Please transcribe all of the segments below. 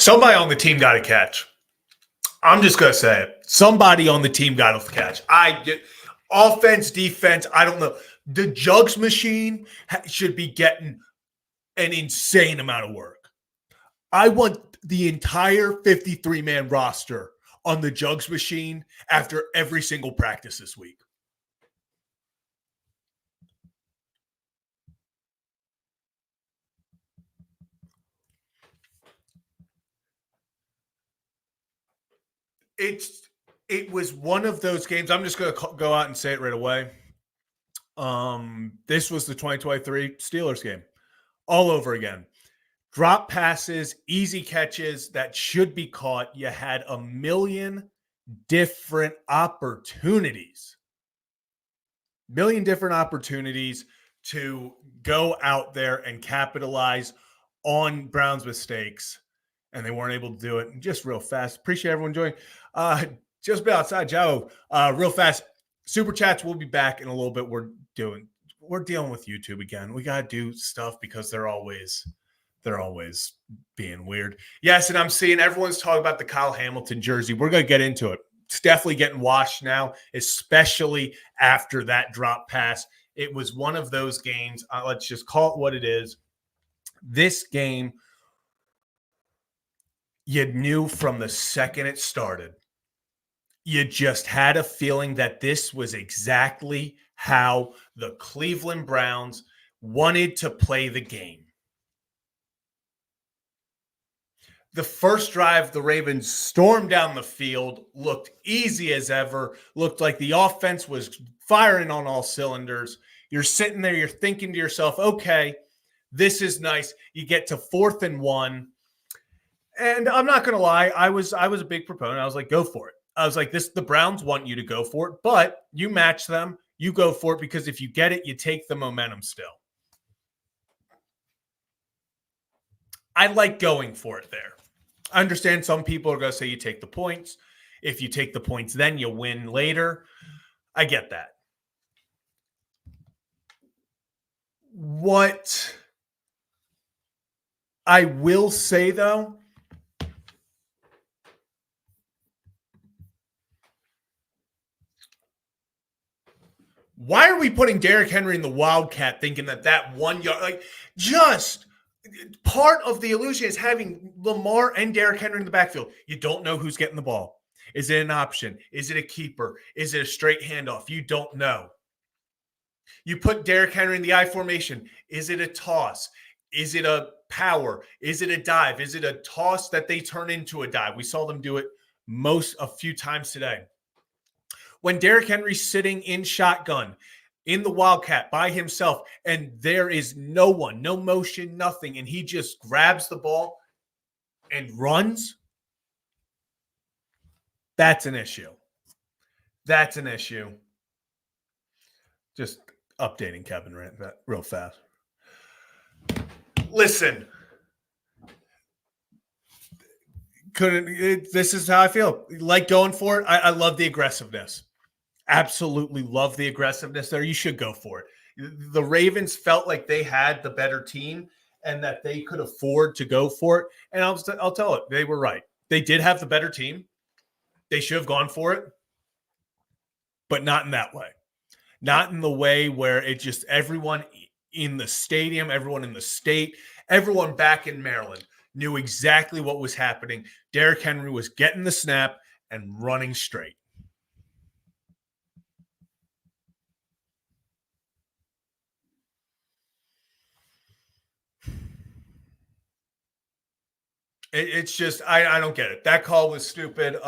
Somebody on the team got a catch. I'm just going to say it. Somebody on the team got a catch. Offense, defense, I don't know. The jugs machine should be getting an insane amount of work. I want the entire 53-man roster on the jugs machine after every single practice this week. It was one of those games. I'm just going to go out and say it right away. This was the 2023 Steelers game all over again. Drop passes, easy catches that should be caught. You had a million different opportunities. To go out there and capitalize on Brown's mistakes, and they weren't able to do it. And just real fast, appreciate everyone joining. Just be outside, Joe. Real fast, super chats will be back in a little bit. We're dealing with YouTube again. We gotta do stuff because they're always being weird. Yes, and I'm seeing everyone's talking about the Kyle Hamilton jersey. We're gonna get into it. It's definitely getting washed now, especially after that drop pass. It was one of those games. Let's just call it what it is. This game, you knew from the second it started. You just had a feeling that this was exactly how the Cleveland Browns wanted to play the game. The first drive, the Ravens stormed down the field, looked easy as ever, looked like the offense was firing on all cylinders. You're sitting there, you're thinking to yourself, okay, this is nice. You get to 4th and 1. And I'm not going to lie, I was a big proponent. I was like, go for it. I was like, the Browns want you to go for it, but you match them, you go for it, because if you get it, you take the momentum still. I like going for it there. I understand some people are going to say you take the points. If you take the points, then you win later. I get that. What I will say, though, why are we putting Derrick Henry in the Wildcat thinking that 1 yard, like, just part of the illusion is having Lamar and Derrick Henry in the backfield. You don't know who's getting the ball. Is it an option? Is it a keeper? Is it a straight handoff? You don't know. You put Derrick Henry in the I formation. Is it a toss? Is it a power? Is it a dive? Is it a toss that they turn into a dive? We saw them do it a few times today. When Derrick Henry's sitting in shotgun, in the Wildcat by himself, and there is no one, no motion, nothing, and he just grabs the ball and runs, that's an issue. That's an issue. Just updating Kevin Rant real fast. Listen, this is how I feel. Like going for it. I love the aggressiveness. Absolutely love the aggressiveness there. You should go for it. The Ravens felt like they had the better team and that they could afford to go for it. And I'll tell it, they were right. They did have the better team. They should have gone for it, but not in that way. Not in the way where it just everyone in the stadium, everyone in the state, everyone back in Maryland knew exactly what was happening. Derrick Henry was getting the snap and running straight. It's just, I don't get it. That call was stupid.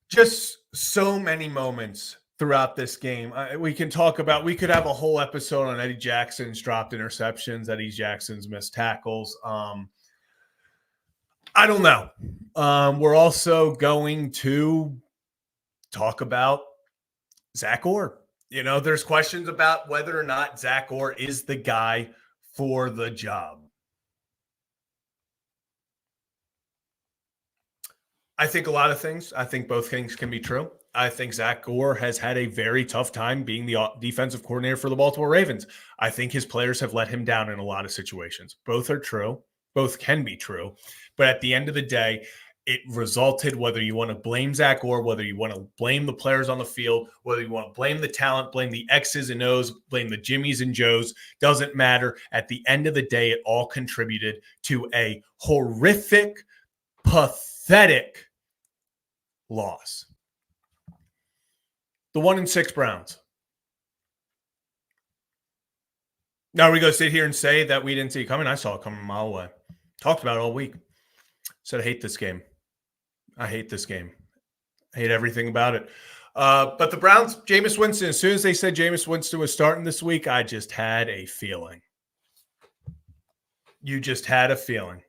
Just so many moments throughout this game. We could have a whole episode on Eddie Jackson's dropped interceptions, Eddie Jackson's missed tackles. I don't know. We're also going to talk about Zach Orr. There's questions about whether or not Zach Orr is the guy for the job. I think a lot of things. I think both things can be true. I think Zach Orr has had a very tough time being the defensive coordinator for the Baltimore Ravens. I think his players have let him down in a lot of situations. Both are true. Both can be true. But at the end of the day, it resulted, whether you want to blame Zach or whether you want to blame the players on the field, whether you want to blame the talent, blame the X's and O's, blame the Jimmies and Joes, doesn't matter. At the end of the day, it all contributed to a horrific, pathetic loss. The 1-6 Browns. Now, are we going to sit here and say that we didn't see it coming? I saw it coming a mile away. Talked about it all week. Said I hate this game. I hate this game. I hate everything about it. But the Browns, Jameis Winston, as soon as they said Jameis Winston was starting this week, I just had a feeling. You just had a feeling.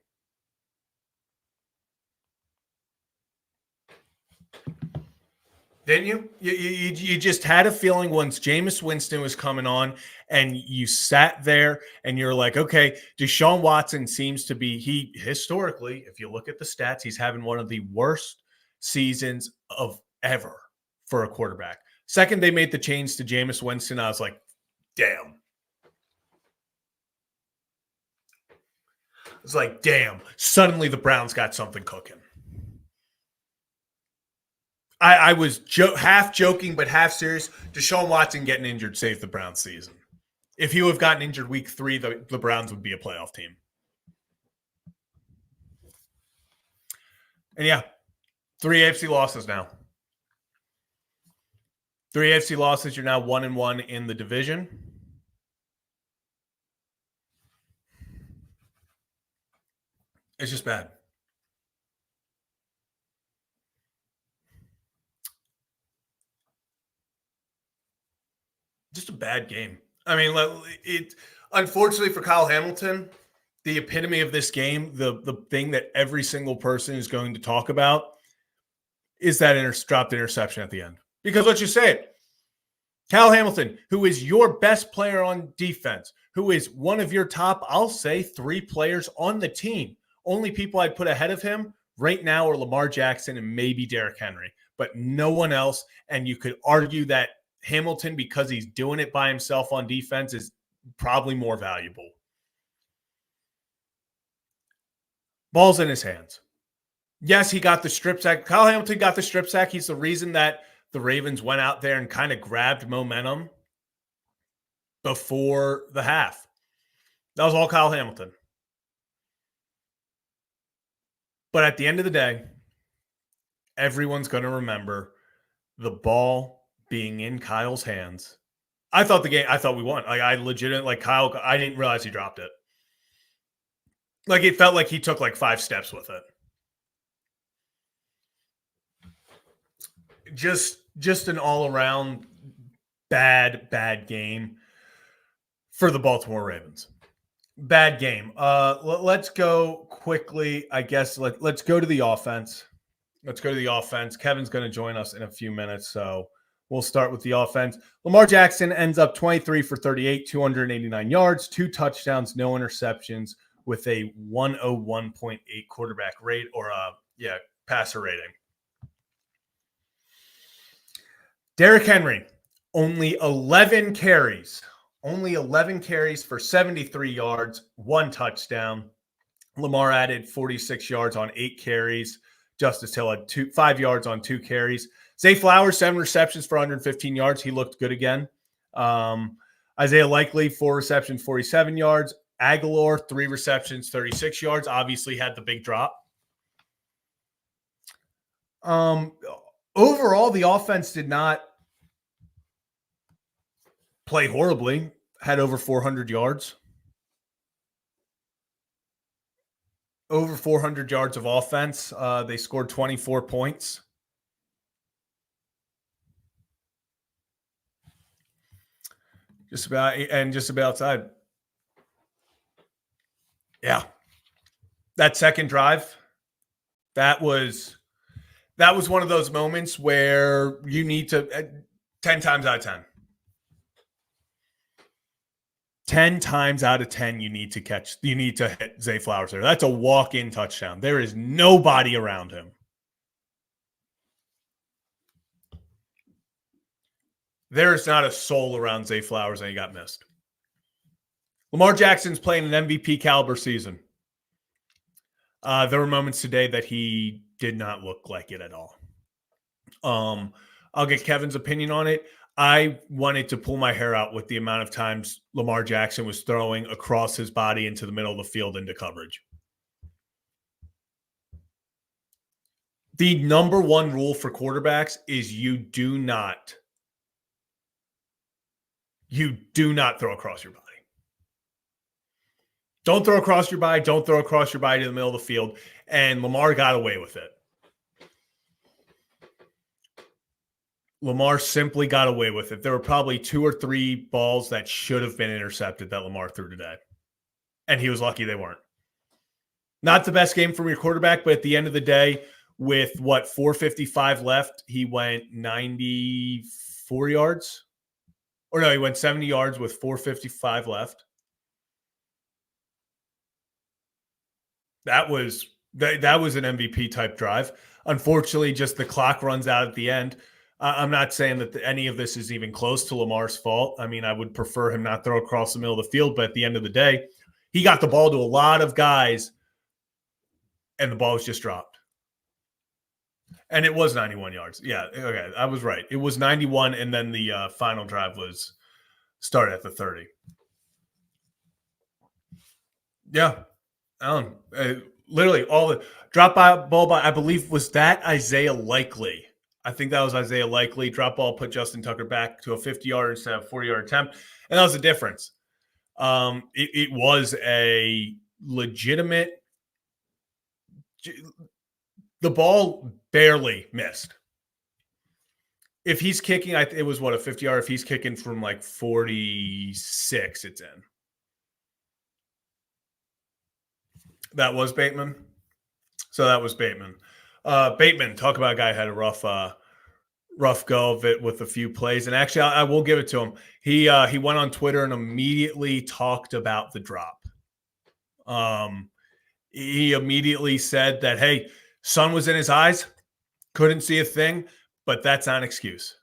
Didn't you? You just had a feeling once Jameis Winston was coming on, and you sat there and you're like, okay, Deshaun Watson seems to be, he historically, if you look at the stats, he's having one of the worst seasons of ever for a quarterback. Second, they made the change to Jameis Winston. I was like, damn. It's like, damn. Suddenly the Browns got something cooking. I was half joking, but half serious. Deshaun Watson getting injured saved the Browns season. If he would have gotten injured week 3, the Browns would be a playoff team. And yeah, 3 AFC losses now. 3 AFC losses. You're now 1-1 in the division. It's just bad. Just a bad game. I mean, it unfortunately for Kyle Hamilton, the epitome of this game, the thing that every single person is going to talk about is that dropped interception at the end. Because let's just say it. Kyle Hamilton, who is your best player on defense, who is one of your top, I'll say, 3 players on the team. Only people I'd put ahead of him right now are Lamar Jackson and maybe Derrick Henry, but no one else. And you could argue that Hamilton, because he's doing it by himself on defense, is probably more valuable. Ball's in his hands. Yes, he got the strip sack. Kyle Hamilton got the strip sack. He's the reason that the Ravens went out there and kind of grabbed momentum before the half. That was all Kyle Hamilton. But at the end of the day, everyone's going to remember the ball being in Kyle's hands. I thought we won. Like, I legitimately, like, Kyle, I didn't realize he dropped it. Like, it felt like he took like 5 steps with it. Just an all-around bad game for the Baltimore Ravens. Bad game. Let's go quickly, I guess. Let's go to the offense. Kevin's going to join us in a few minutes, so we'll start with the offense. Lamar Jackson ends up 23 for 38, 289 yards, 2 touchdowns, no interceptions, with a 101.8 quarterback rate, or passer rating. Derrick Henry, only 11 carries for 73 yards, 1 touchdown. Lamar added 46 yards on 8 carries. Justice Hill had 5 yards on 2 carries. Zay Flowers, 7 receptions for 115 yards. He looked good again. Isaiah Likely, 4 receptions, 47 yards. Aguilar, 3 receptions, 36 yards. Obviously had the big drop. Overall, the offense did not play horribly. Had over 400 yards. Over 400 yards of offense. They scored 24 points. Just about outside. Yeah. That second drive, that was one of those moments where you need to 10 times out of 10. 10 times out of 10, you need to hit Zay Flowers there. That's a walk-in touchdown. There is nobody around him. There is not a soul around Zay Flowers, and he got missed. Lamar Jackson's playing an MVP caliber season. There were moments today that he did not look like it at all. I'll get Kevin's opinion on it. I wanted to pull my hair out with the amount of times Lamar Jackson was throwing across his body into the middle of the field into coverage. The number one rule for quarterbacks is you do not throw across your body. Don't throw across your body. Don't throw across your body to the middle of the field. And Lamar got away with it. Lamar simply got away with it. There were probably 2 or 3 balls that should have been intercepted that Lamar threw today. And he was lucky they weren't. Not the best game from your quarterback, but at the end of the day, with 4:55 left, he went 94 yards. Or no, he went 70 yards with 4:55 left. That was an MVP type drive. Unfortunately, just the clock runs out at the end. I'm not saying that any of this is even close to Lamar's fault. I mean, I would prefer him not throw across the middle of the field, but at the end of the day, he got the ball to a lot of guys, and the ball was just dropped. And it was 91 yards. Yeah, okay, I was right. It was 91, and then the final drive was started at the 30. Yeah, literally all the drop ball by, I believe, was that Isaiah Likely. I think that was Isaiah Likely. Drop ball put Justin Tucker back to a 50-yard instead of 40-yard attempt. And that was the difference. It was a legitimate – the ball barely missed. If he's kicking, it was a 50-yard. If he's kicking from 46, it's in. That was Bateman. So that was Bateman. Bateman, talk about a guy who had a rough go of it with a few plays. And actually, I will give it to him. He went on Twitter and immediately talked about the drop. He immediately said that, hey, sun was in his eyes, couldn't see a thing, but that's not an excuse.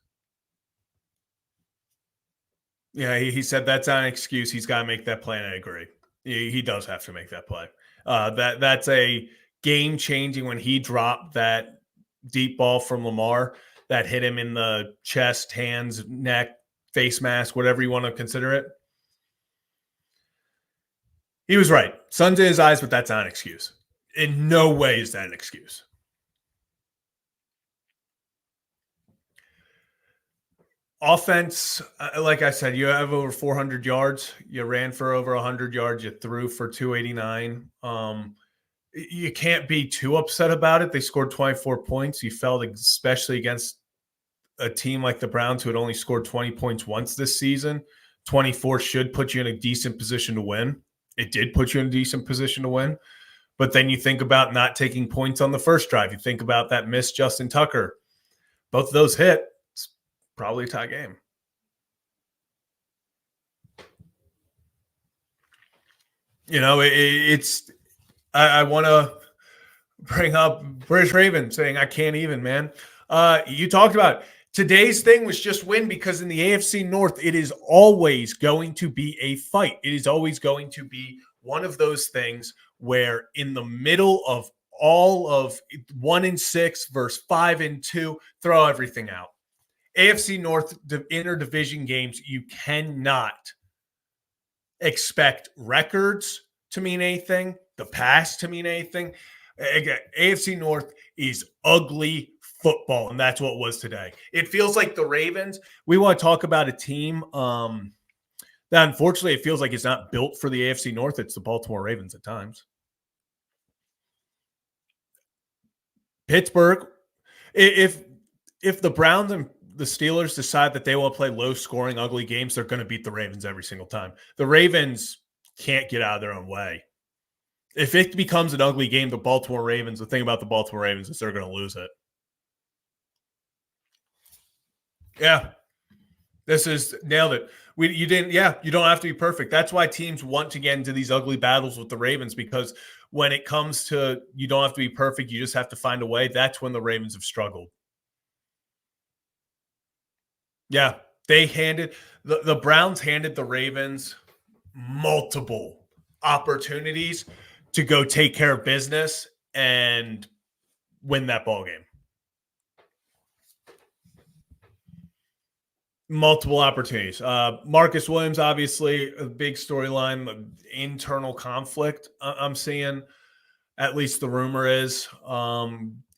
Yeah, he said that's not an excuse. He's got to make that play, and I agree. He does have to make that play. That's a game-changing when he dropped that deep ball from Lamar that hit him in the chest, hands, neck, face mask, whatever you want to consider it. He was right. Sun's in his eyes, but that's not an excuse. In no way is that an excuse. Offense, like I said, you have over 400 yards. You ran for over 100 yards. You threw for 289. You can't be too upset about it. They scored 24 points. You felt especially against a team like the Browns who had only scored 20 points once this season. 24 should put you in a decent position to win. It did put you in a decent position to win. But then you think about not taking points on the first drive. You think about that missed Justin Tucker. Both of those hit. It's probably a tie game. It's I want to bring up British Raven saying, I can't even, man. You talked about it. Today's thing was just win because in the AFC North, it is always going to be a fight. It is always going to be one of those things where in the middle of all of 1-6 versus 5-2, throw everything out. AFC North interdivision games, you cannot expect records to mean anything, the past to mean anything. Again, AFC North is ugly football, and that's what it was today. It feels like the Ravens. We want to talk about a team that unfortunately it feels like it's not built for the AFC North. It's the Baltimore Ravens at times. Pittsburgh, if the Browns and the Steelers decide that they want to play low-scoring, ugly games, they're going to beat the Ravens every single time. The Ravens can't get out of their own way. If it becomes an ugly game, the thing about the Baltimore Ravens is they're going to lose it. Yeah. This is nailed it. You don't have to be perfect. That's why teams want to get into these ugly battles with the Ravens, because when it comes to you don't have to be perfect, you just have to find a way. That's when the Ravens have struggled. Yeah, the Browns handed the Ravens multiple opportunities to go take care of business, and win that ball game. Multiple opportunities. Marcus Williams, obviously, a big storyline, internal conflict I'm seeing. At least the rumor is.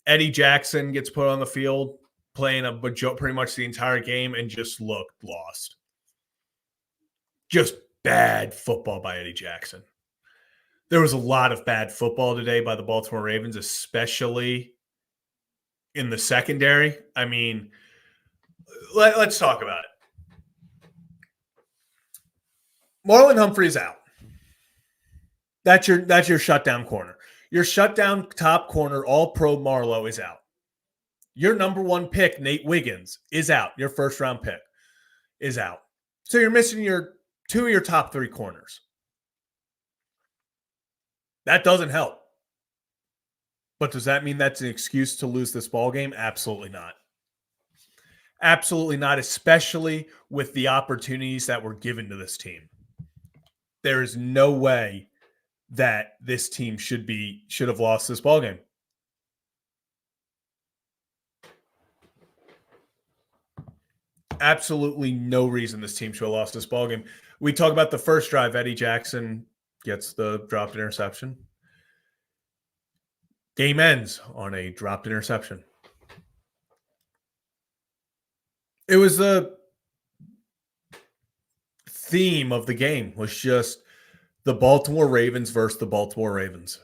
Eddie Jackson gets put on the field, playing pretty much the entire game, and just looked lost. Just bad football by Eddie Jackson. There was a lot of bad football today by the Baltimore Ravens, especially in the secondary. I mean, let's talk about it. Marlon Humphrey's out. That's your shutdown corner. Your shutdown top corner, all-pro Marlowe, is out. Your number one pick, Nate Wiggins, is out. Your first-round pick is out. So you're missing two of your top three corners. That doesn't help. But does that mean that's an excuse to lose this ball game? Absolutely not. Absolutely not, especially with the opportunities that were given to this team. There is no way that this team should have lost this ball game. Absolutely no reason this team should have lost this ball game. We talk about the first drive. Eddie Jackson gets the dropped interception. Game ends on a dropped interception. It was the theme of the game was just the Baltimore Ravens versus the Baltimore Ravens.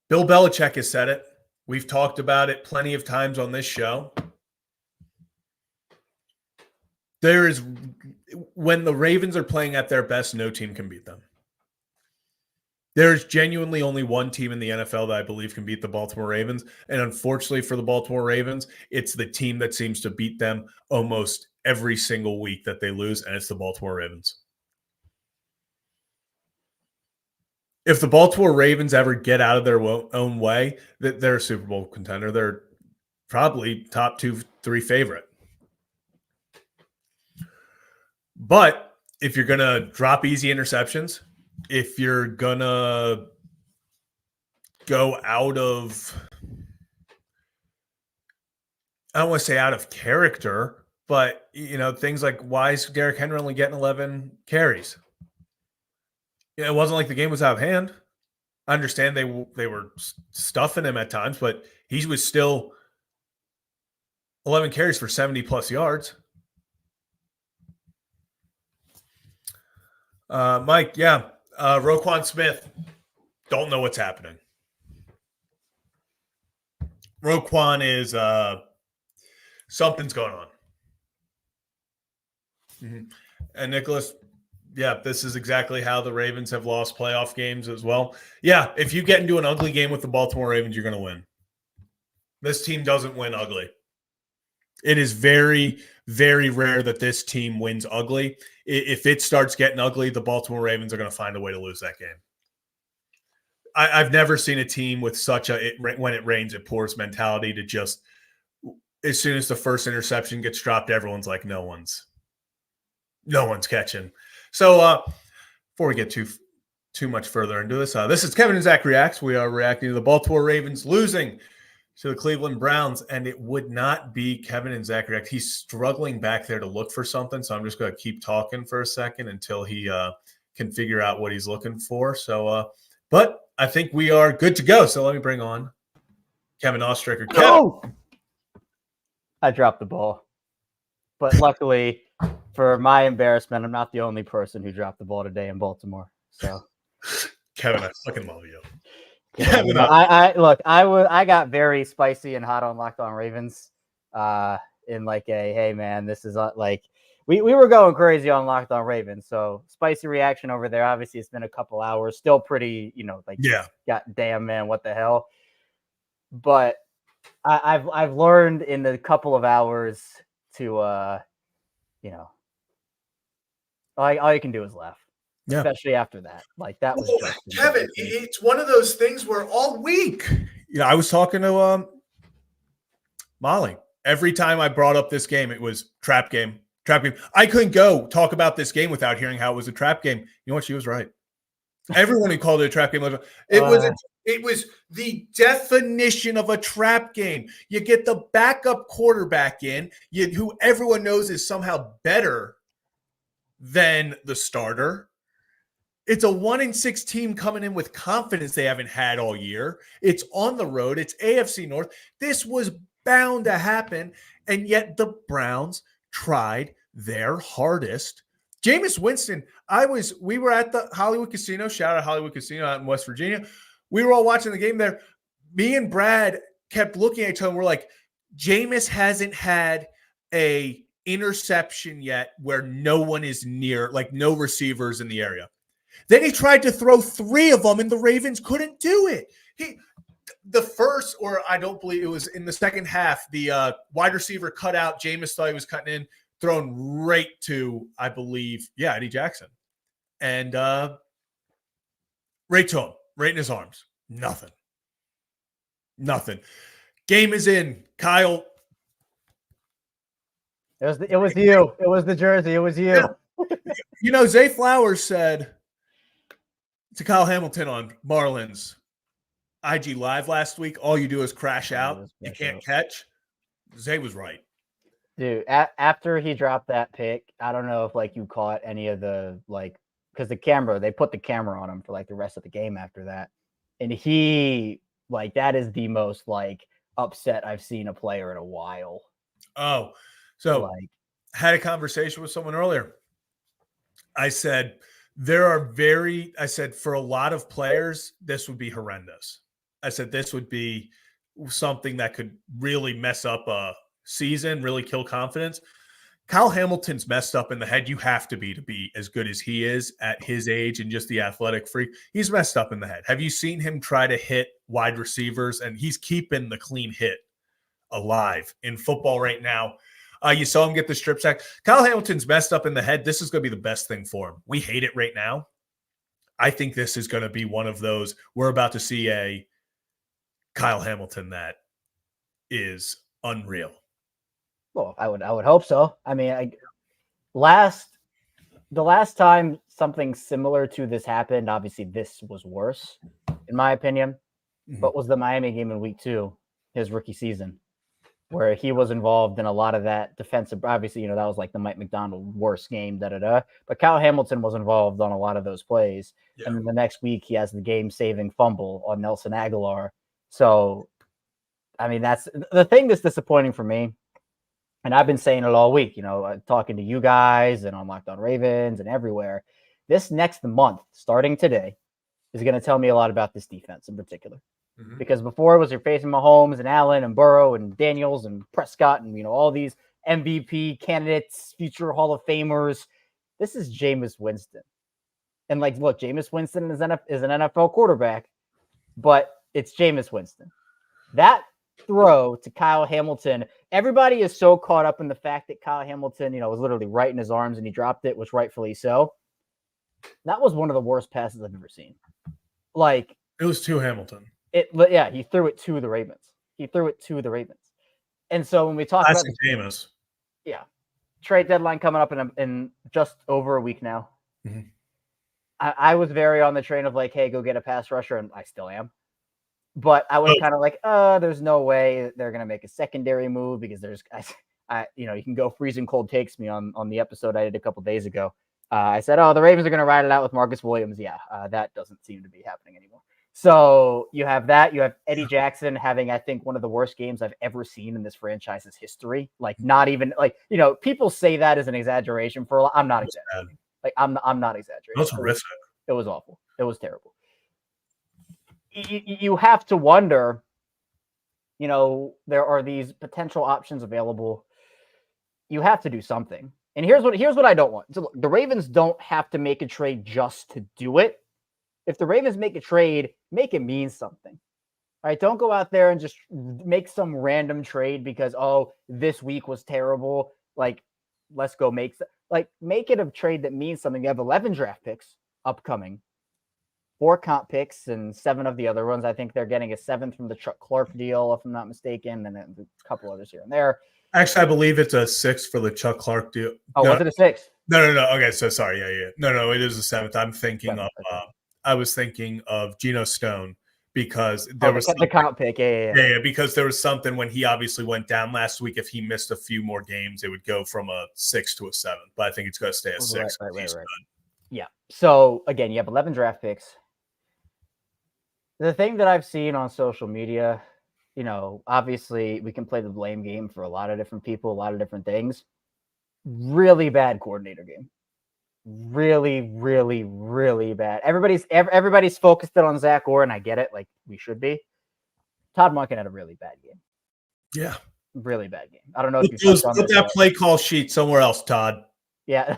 Bill Belichick has said it. We've talked about it plenty of times on this show. When the Ravens are playing at their best, no team can beat them. There's genuinely only one team in the NFL that I believe can beat the Baltimore Ravens. And unfortunately for the Baltimore Ravens, it's the team that seems to beat them almost every single week that they lose, and it's the Baltimore Ravens. If the Baltimore Ravens ever get out of their own way, they're a Super Bowl contender. They're probably top 2-3 favorite. But if you're going to drop easy interceptions, if you're going to go out of, I don't want to say out of character, but, things like, why is Derrick Henry only getting 11 carries? It wasn't like the game was out of hand. I understand they were stuffing him at times, but he was still 11 carries for 70-plus yards. Mike, yeah. Roquan Smith, don't know what's happening. Roquan is something's going on. Mm-hmm. And Nicholas, yeah, this is exactly how the Ravens have lost playoff games as well. Yeah, if you get into an ugly game with the Baltimore Ravens, you're going to win. This team doesn't win ugly. It is very, very rare that this team wins ugly. If it starts getting ugly, the Baltimore Ravens are going to find a way to lose that game. I've never seen a team with such when it rains, it pours mentality to just, as soon as the first interception gets dropped, everyone's like, no one's catching. So before we get too much further into this is Kevin and Zach Reacts. We are reacting to the Baltimore Ravens losing to the Cleveland Browns, and it would not be Kevin and Zach React. He's struggling back there to look for something, so I'm just going to keep talking for a second until he can figure out what he's looking for. So, but I think we are good to go. So let me bring on Kevin Oestreicher. Oh! I dropped the ball. But luckily, for my embarrassment, I'm not the only person who dropped the ball today in Baltimore. So, Kevin, I fucking love you. Yeah, I got very spicy and hot on Locked On Ravens. In like hey man, this is like we were going crazy on Locked On Ravens. So spicy reaction over there. Obviously, it's been a couple hours, still pretty, God damn man, what the hell? But I've learned in the couple of hours to all you can do is laugh. Yeah. Especially after that. Like that was just Kevin, it's one of those things where all week, I was talking to Molly. Every time I brought up this game, it was trap game. I couldn't go talk about this game without hearing how it was a trap game. You know what? She was right. Everyone who called it a trap game, it It was the definition of a trap game. You get the backup quarterback in, who everyone knows is somehow better than the starter. It's a 1-6 team coming in with confidence they haven't had all year. It's on the road. It's AFC North. This was bound to happen, and yet the Browns tried their hardest. Jameis Winston, we were at the Hollywood Casino. Shout out Hollywood Casino out in West Virginia. We were all watching the game there. Me and Brad kept looking at each other. And we're like, Jameis hasn't had a interception yet where no one is near, like no receivers in the area. Then he tried to throw 3 of them, and the Ravens couldn't do it. The first, or I don't believe it was in the second half, the wide receiver cut out. Jameis thought he was cutting in, thrown right to, I believe, Eddie Jackson. And right to him, right in his arms. Nothing. Game is in. Kyle. It was you. It was the jersey. It was you. Zay Flowers said to Kyle Hamilton on Marlins IG Live last week, all you do is crash out. You can't catch. Zay was right. Dude, after he dropped that pick, I don't know if you caught any of the because they put the camera on him for the rest of the game after that. And he that is the most upset I've seen a player in a while. Oh, so had a conversation with someone earlier. I said, for a lot of players, this would be horrendous. I said, this would be something that could really mess up a season, really kill confidence. Kyle Hamilton's messed up in the head. You have to be as good as he is at his age and just the athletic freak. He's messed up in the head. Have you seen him try to hit wide receivers? And he's keeping the clean hit alive in football right now. You saw him get the strip sack. Kyle Hamilton's messed up in the head. This is going to be the best thing for him. We hate it right now. I think this is going to be one of those. We're about to see a Kyle Hamilton that is unreal. Well, I would hope so. I mean, the last time something similar to this happened, obviously this was worse, in my opinion, but was the Miami game in week 2, his rookie season, where he was involved in a lot of that defensive. Obviously, that was the Mike McDonald worst game, but Kyle Hamilton was involved on a lot of those plays. Yeah. And then the next week he has the game-saving fumble on Nelson Aguilar. So, I mean, that's the thing that's disappointing for me. And I've been saying it all week, talking to you guys and on Locked On Ravens and everywhere. This next month, starting today, is going to tell me a lot about this defense in particular. Mm-hmm. Because before it was you're facing Mahomes and Allen and Burrow and Daniels and Prescott and, all these MVP candidates, future Hall of Famers. This is Jameis Winston. And look, Jameis Winston is an NFL quarterback, but it's Jameis Winston. That throw to Kyle Hamilton, everybody is so caught up in the fact that Kyle Hamilton, was literally right in his arms and he dropped it, which rightfully so. That was one of the worst passes I've ever seen. It was to Hamilton. He threw it to the Ravens. And so when we talk about Jameis, trade deadline coming up in just over a week now. Mm-hmm. I was very on the train of hey, go get a pass rusher, and I still am. But I was kind of there's no way they're going to make a secondary move because you can go freezing cold takes me on the episode I did a couple days ago. I said, the Ravens are going to ride it out with Marcus Williams. Yeah, that doesn't seem to be happening anymore. So you have that. You have Eddie Jackson having, I think, one of the worst games I've ever seen in this franchise's history. Not even people say that as an exaggeration for a lot. I'm not exaggerating. I'm not exaggerating. That's horrific. It was awful. It was terrible. You have to wonder, there are these potential options available. You have to do something. And here's what I don't want. So look, the Ravens don't have to make a trade just to do it. If the Ravens make a trade, make it mean something. All right, don't go out there and just make some random trade because, this week was terrible. Let's go make it a trade that means something. You have 11 draft picks upcoming. 4 comp picks and 7 of the other ones. I think they're getting a 7th from the Chuck Clark deal, if I'm not mistaken, and then a couple others here and there. Actually, I believe it's a 6th for the Chuck Clark deal. Oh, was it a 6th? No. Okay, so sorry. Yeah. No, it is a 7th. I'm thinking of I was thinking of Geno Stone because there was the count pick. Yeah, because there was something when he obviously went down last week. If he missed a few more games, it would go from a 6 to a 7. But I think it's going to stay a 6. Right. Yeah. So again, you have 11 draft picks. The thing that I've seen on social media, obviously we can play the blame game for a lot of different people, a lot of different things. Really bad coordinator game. Really, really, really bad. Everybody's focused on Zach Orr, and I get it. Like, we should be. Todd Monken had a really bad game. Yeah. Really bad game. I don't know if you put that play call sheet somewhere else, Todd. Yeah.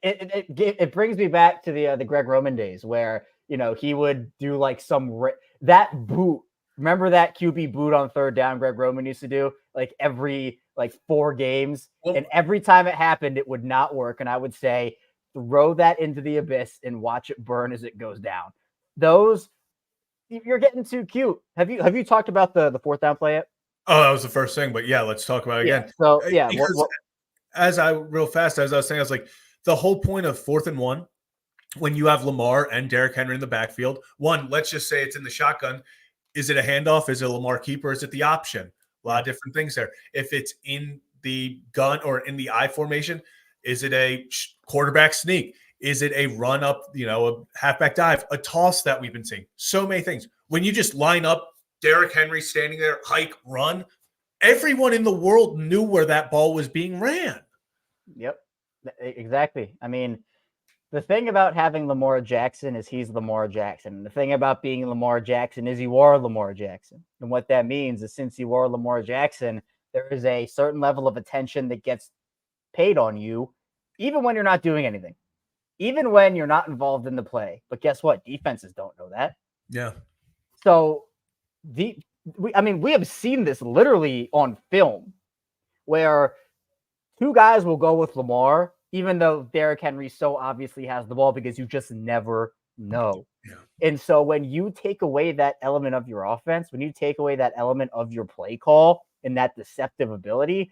It brings me back to the Greg Roman days where, he would do like that boot. Remember that QB boot on third down Greg Roman used to do like every 4 games? And every time it happened, it would not work. And I would say, throw that into the abyss and watch it burn as it goes down. You're getting too cute. Have you talked about the fourth down play yet? Oh, that was the first thing, but yeah, let's talk about it again. So yeah, as I was saying, I was like, the whole point of 4th and 1, when you have Lamar and Derrick Henry in the backfield, one, let's just say it's in the shotgun. Is it a handoff? Is it a Lamar keeper? Is it the option? A lot of different things there. If it's in the gun or in the I formation, is it a quarterback sneak? Is it a run up, a halfback dive, a toss that we've been seeing? So many things. When you just line up Derrick Henry standing there, hike, run, everyone in the world knew where that ball was being ran. Yep, exactly. I mean, the thing about having Lamar Jackson is he's Lamar Jackson. And the thing about being Lamar Jackson is you are Lamar Jackson. And what that means is since you are Lamar Jackson, there is a certain level of attention that gets paid on you, even when you're not doing anything, even when you're not involved in the play. But guess what? Defenses don't know that. Yeah. So we have seen this literally on film where 2 guys will go with Lamar, even though Derrick Henry so obviously has the ball, because you just never know. Yeah. And so when you take away that element of your offense, when you take away that element of your play call and that deceptive ability,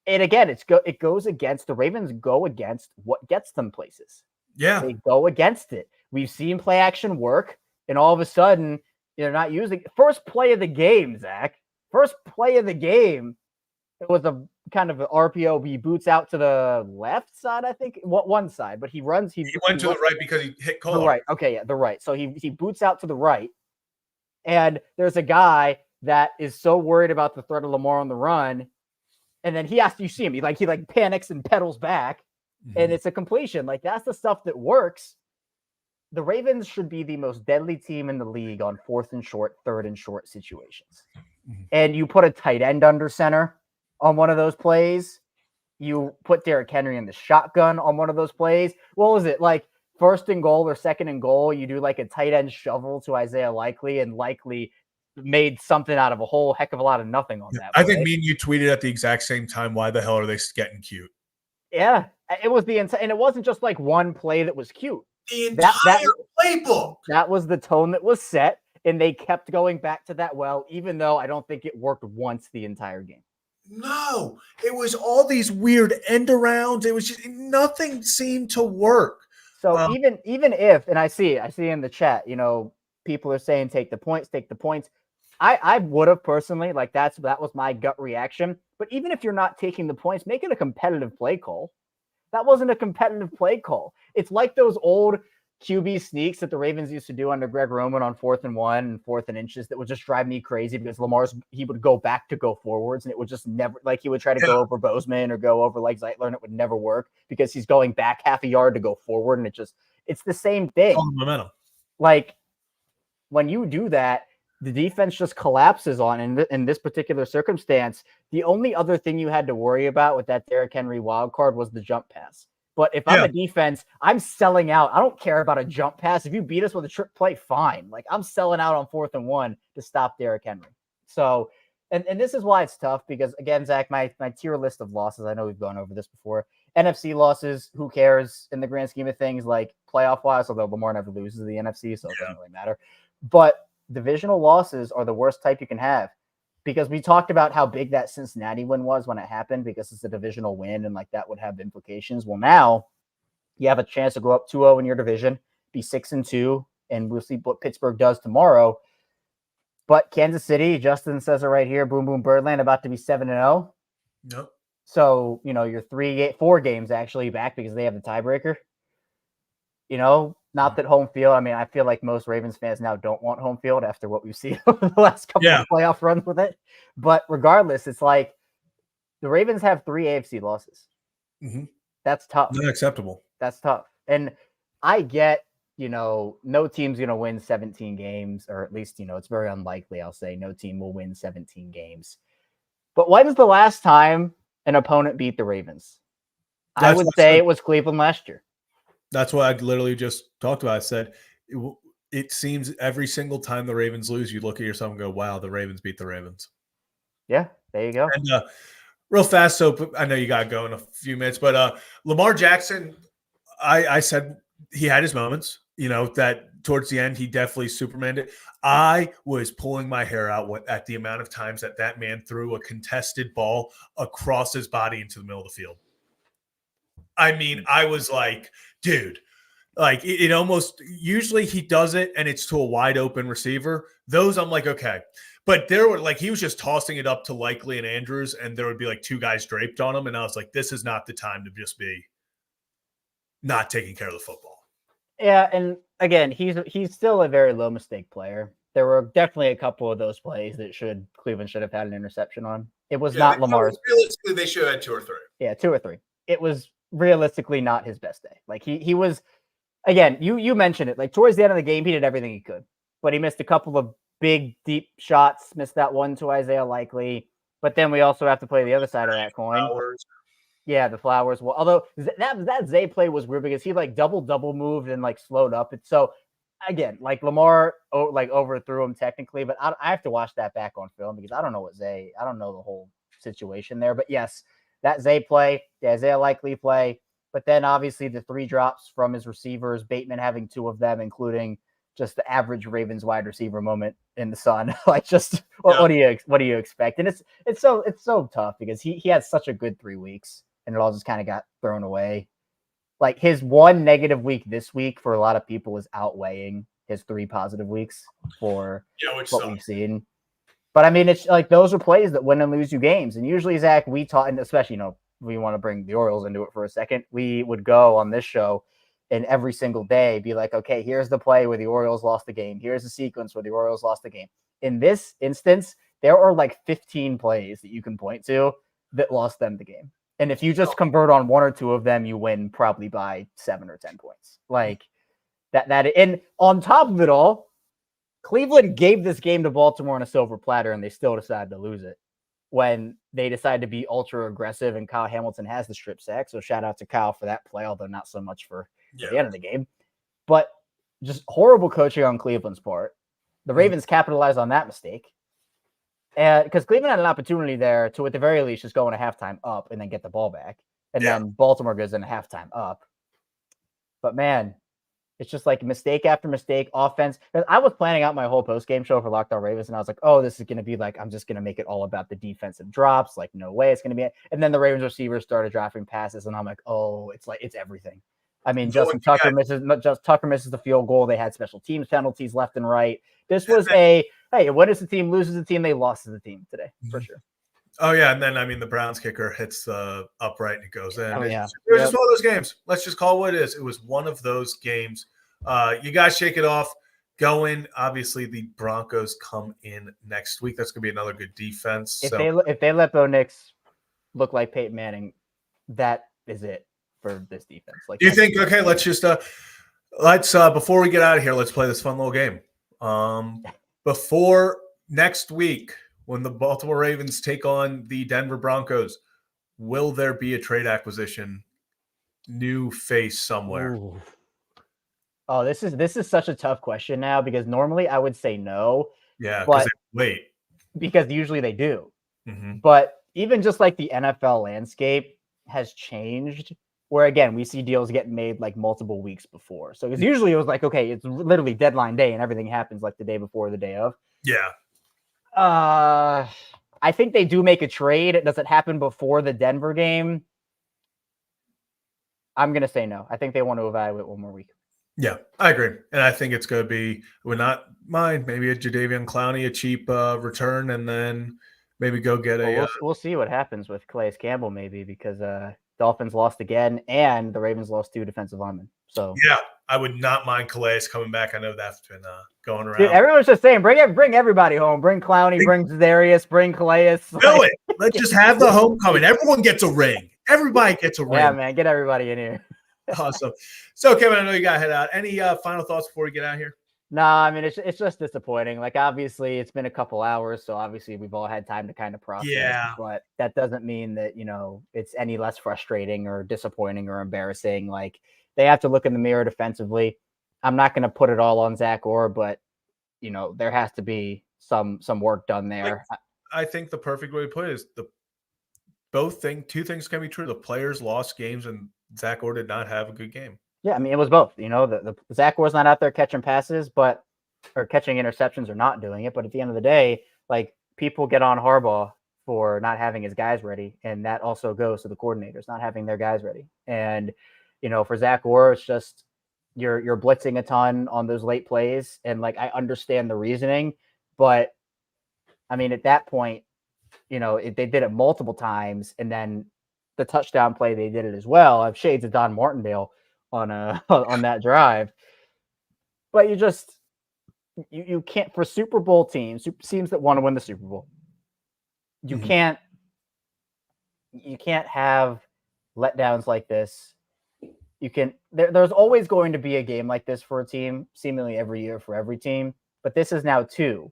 and again, it goes against the Ravens go against what gets them places. Yeah. They go against it. We've seen play action work, and all of a sudden they're not using first play of the game, Zach. First play of the game. It was a kind of an RPO. He boots out to the left side, I think. One side, but he runs. He went to the right because he hit Cole. The right. Okay, yeah, the right. So he boots out to the right. And there's a guy that is so worried about the threat of Lamar on the run. And then you see him. He panics and pedals back, and it's a completion. Like, that's the stuff that works. The Ravens should be the most deadly team in the league on 4th and short, 3rd and short situations. And you put a tight end under center on one of those plays. You put Derrick Henry in the shotgun on one of those plays. What was it? Like 1st and goal or 2nd and goal, you do like a tight end shovel to Isaiah Likely, and Likely made something out of a whole heck of a lot of nothing on that. I think me and you tweeted at the exact same time, why the hell are they getting cute? Yeah, it was and it wasn't just like one play that was cute. The entire playbook. That was the tone that was set, and they kept going back to that well, even though I don't think it worked once the entire game. No, it was all these weird end arounds. It was just nothing seemed to work. So even if, and I see in the chat, people are saying take the points. I would have personally, that was my gut reaction. But even if you're not taking the points, make it a competitive play call. That wasn't a competitive play call. It's like those old QB sneaks that the Ravens used to do under Greg Roman on 4th and 1 and 4th and inches that would just drive me crazy because he would go back to go forwards, and it would just never, he would try to go over Bozeman or go over Zeitler, and it would never work because he's going back half a yard to go forward, and it's the same thing. Momentum. When you do that, the defense just collapses in this particular circumstance. The only other thing you had to worry about with that Derrick Henry wild card was the jump pass. But if I'm a defense, I'm selling out. I don't care about a jump pass. If you beat us with a trick play, fine. I'm selling out on 4th and 1 to stop Derrick Henry. So, and this is why it's tough because, again, Zach, my tier list of losses, I know we've gone over this before. NFC losses, who cares in the grand scheme of things, playoff-wise, although Lamar never loses the NFC, so it doesn't really matter. But divisional losses are the worst type you can have because we talked about how big that Cincinnati win was when it happened because it's a divisional win and that would have implications. Well, now you have a chance to go up 2-0 in your division, be 6-2, and we'll see what Pittsburgh does tomorrow. But Kansas City, Justin says it right here, boom, boom, Birdland, about to be 7-0. Yep. So, you're 4 games actually back because they have the tiebreaker. Not that home field. I mean, I feel like most Ravens fans now don't want home field after what we've seen over the last couple of playoff runs with it. But regardless, it's like the Ravens have 3 AFC losses. Mm-hmm. That's tough. Not acceptable. That's tough. And I get, no team's going to win 17 games, or at least, it's very unlikely, I'll say, no team will win 17 games. But when's the last time an opponent beat the Ravens? I would say it was Cleveland last year. That's what I literally just talked about. I said, it seems every single time the Ravens lose, you look at yourself and go, wow, the Ravens beat the Ravens. Yeah, there you go. And real fast, so I know you got to go in a few minutes, but Lamar Jackson, I said he had his moments, that towards the end, he definitely Supermaned it. I was pulling my hair out at the amount of times that man threw a contested ball across his body into the middle of the field. I mean, I was like, dude, like it almost usually he does it and it's to a wide open receiver. Those I'm like, okay. But there were he was just tossing it up to Likely and Andrews, and there would be 2 guys draped on him. And I was like, this is not the time to just be not taking care of the football. Yeah. And again, he's still a very low mistake player. There were definitely a couple of those plays that Cleveland should have had an interception on. It was not Lamar's. Realistically, they should have had 2 or 3. Yeah, 2 or 3. It was realistically not his best day. He was, again, you mentioned it, towards the end of the game, he did everything he could, but he missed a couple of big, deep shots, missed that one to Isaiah Likely, but then we also have to play the other side of that coin. Flowers. Yeah, the Flowers. Well, although that Zay play was weird because he double moved and slowed up. It's so, again, Lamar overthrew him technically, but I have to watch that back on film because I don't know I don't know the whole situation there, but yes, that Zay play, the Isaiah Likely play, but then obviously the 3 drops from his receivers, Bateman having 2 of them, including just the average Ravens wide receiver moment in the sun. What do you expect? And it's so tough because he had such a good 3 weeks and it all just kind of got thrown away. His 1 negative week this week for a lot of people is outweighing his 3 positive weeks for what we've seen. But I mean, it's those are plays that win and lose you games. And usually, Zach, we taught, and especially, we want to bring the Orioles into it for a second. We would go on this show and every single day be like, okay, here's the play where the Orioles lost the game. Here's the sequence where the Orioles lost the game. In this instance, there are 15 plays that you can point to that lost them the game. And if you just convert on 1 or 2 of them, you win probably by 7 or 10 points. And on top of it all, Cleveland gave this game to Baltimore on a silver platter, and they still decided to lose it when they decided to be ultra aggressive, and Kyle Hamilton has the strip sack. So shout out to Kyle for that play, although not so much for the end of the game. But just horrible coaching on Cleveland's part. The Ravens capitalized on that mistake. And because Cleveland had an opportunity there to, at the very least, just go in a halftime up and then get the ball back. And then Baltimore goes in a halftime up. But man, it's just mistake after mistake, offense. I was planning out my whole post-game show for Locked On Ravens, and I was like, oh, this is going to be I'm just going to make it all about the defensive drops. No way it's going to be. And then the Ravens receivers started dropping passes, and I'm like, oh, it's everything. I mean, Tucker misses the field goal. They had special teams penalties left and right. This was hey, when is the team loses the team, they lost to the team today, for sure. Oh, yeah, and then, I mean, the Browns kicker hits the upright and it goes in. Oh, yeah. It was just one of those games. Let's just call it what it is. It was one of those games. You guys shake it off. Obviously, the Broncos come in next week. That's going to be another good defense. If they let Bo Nix look like Peyton Manning, that is it for this defense. Do you think, okay, let's just before we get out of here, let's play this fun little game. Before next week, when the Baltimore Ravens take on the Denver Broncos, will there be a trade acquisition, new face somewhere? Ooh. Oh, this is such a tough question now because normally I would say no. Yeah, because wait. Because usually they do. Mm-hmm. But even just the NFL landscape has changed, where again we see deals getting made multiple weeks before. So because usually it was okay, it's literally deadline day and everything happens the day before or the day of. Yeah. I think they do make a trade. Does it happen before the Denver game? I'm gonna say no. I think they want to evaluate one more week. Yeah, I agree. And I think it's going to be, would not mind, maybe a Jadeveon Clowney, a cheap return, and then maybe go get Well, we'll see what happens with Calais Campbell maybe because Dolphins lost again and the Ravens lost 2 defensive linemen. So yeah, I would not mind Calais coming back. I know that's been going around. dude, everyone's just saying bring everybody home. Bring Clowney, bring Darius, bring Calais. Do it. Let's just have the homecoming. Everyone gets a ring. Everybody gets a ring. Yeah, man, get everybody in here. Awesome. So, Kevin, I know you got to head out. Any final thoughts before we get out of here? No, I mean it's just disappointing. Like obviously it's been a couple hours, so obviously we've all had time to kind of process. Yeah. But that doesn't mean that it's any less frustrating or disappointing or embarrassing. Like they have to look in the mirror defensively. I'm not going to put it all on Zach Orr, but there has to be some work done there. I think the perfect way to put it is two things can be true. The players lost games, and Zach Orr did not have a good game. Yeah, I mean, it was both. The Zach Orr's not out there catching passes, or catching interceptions or not doing it. But at the end of the day, like people get on Harbaugh for not having his guys ready, and that also goes to the coordinators not having their guys ready. And for Zach Orr, it's just you're blitzing a ton on those late plays, and like I understand the reasoning, but I mean at that point, they did it multiple times, and then the touchdown play they did it as well. I have shades of Don Martindale on that drive, but you can't, for Super Bowl teams that want to win the Super Bowl, you can't have letdowns like this. There's always going to be a game like this for a team, seemingly every year for every team, but this is now 2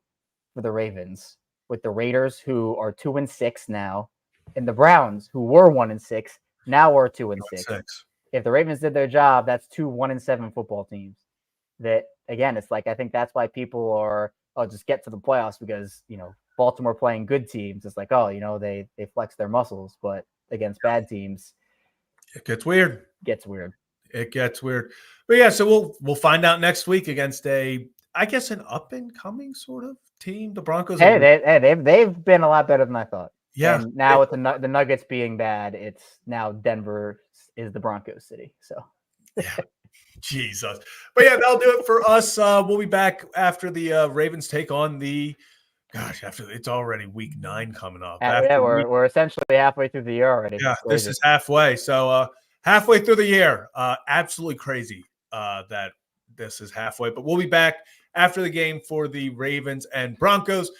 for the Ravens, with the Raiders who are 2-6 now, and the Browns who were 1-6 now are 2-6. If the Ravens did their job, that's 2 1-7 football teams. That again, it's like I think that's why people are just get to the playoffs because Baltimore playing good teams. It's like they flex their muscles, but against bad teams, it gets weird. It gets weird. But yeah, so we'll find out next week against an up and coming sort of team. The Broncos. They've been a lot better than I thought. Yeah. And now with the Nuggets being bad, it's now Denver is the Broncos city. So yeah. Jesus. But yeah, that'll do it for us. We'll be back after the Ravens take on after it's already week 9 coming up. We're essentially halfway through the year already. Yeah, this is halfway. So halfway through the year. Absolutely crazy that this is halfway. But we'll be back after the game for the Ravens and Broncos.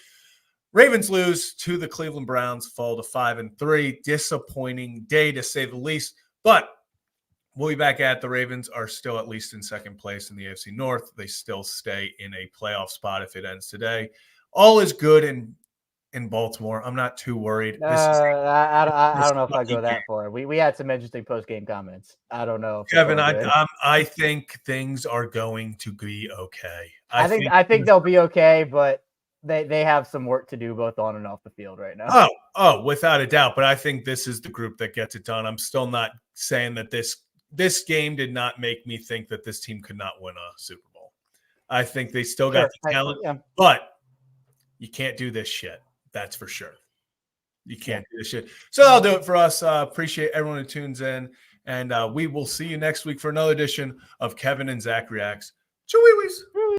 Ravens lose to the Cleveland Browns, fall to 5-3. Disappointing day to say the least. But we'll be back at the Ravens are still at least in second place in the AFC North. They still stay in a playoff spot if it ends today. All is good in Baltimore. I'm not too worried. I don't know if I go that far. We had some interesting post-game comments. I don't know. Kevin, I think things are going to be okay. I think they'll be okay, but they have some work to do both on and off the field right now. Oh, without a doubt. But I think this is the group that gets it done. I'm still not saying that this game did not make me think that this team could not win a Super Bowl. I think they still got the talent, but you can't do this shit. That's for sure. You can't do this shit. So that'll do it for us. Appreciate everyone who tunes in. And we will see you next week for another edition of Kevin and Zach Reacts. Chewies.